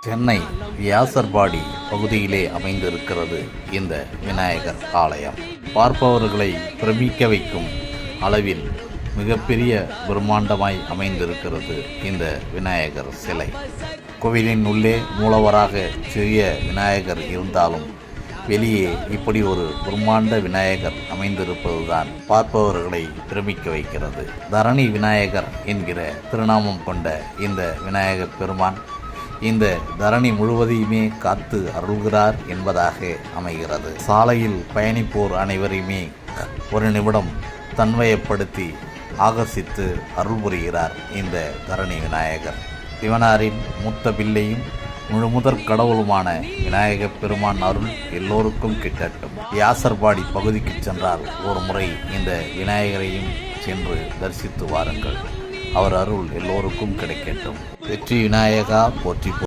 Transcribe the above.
சென்னை வியாசர்பாடி பகுதியிலே அமைந்திருக்கிறது இந்த விநாயகர் ஆலயம். பார்ப்பவர்களை பிரமிக்க வைக்கும் அளவில் மிகப்பெரிய பிரம்மாண்டமாய் அமைந்திருக்கிறது இந்த விநாயகர் சிலை. கோவிலின் உள்ளே மூலவராக சிறிய விநாயகர் இருந்தாலும் வெளியே இப்படி ஒரு பிரம்மாண்ட விநாயகர் அமைந்திருப்பதுதான் பார்ப்பவர்களை பிரமிக்க வைக்கிறது. தரணி விநாயகர் என்கிற திருநாமம் கொண்ட இந்த விநாயகர் பெருமான் இந்த தரணி முழுவதையுமே காத்து அருள்கிறார் என்பதாக அமைகிறது. சாலையில் பயணிப்போர் அனைவரையுமே ஒரு நிமிடம் தன்வயப்படுத்தி ஆகர்ஷித்து அருள் புரிகிறார் இந்த தரணி விநாயகர். சிவனாரின் மூத்த பிள்ளையும் முழுமுதற் கடவுளுமான விநாயகப் பெருமான் அருள் எல்லோருக்கும் கிட்டட்டும். வியாசர்பாடி பகுதிக்கு சென்றால் ஒரு முறை இந்த விநாயகரையும் சென்று தரிசித்து வாருங்கள். அவர் அருள் எல்லோருக்கும் கிடைக்கட்டும். வெற்றி விநாயகா போற்றி.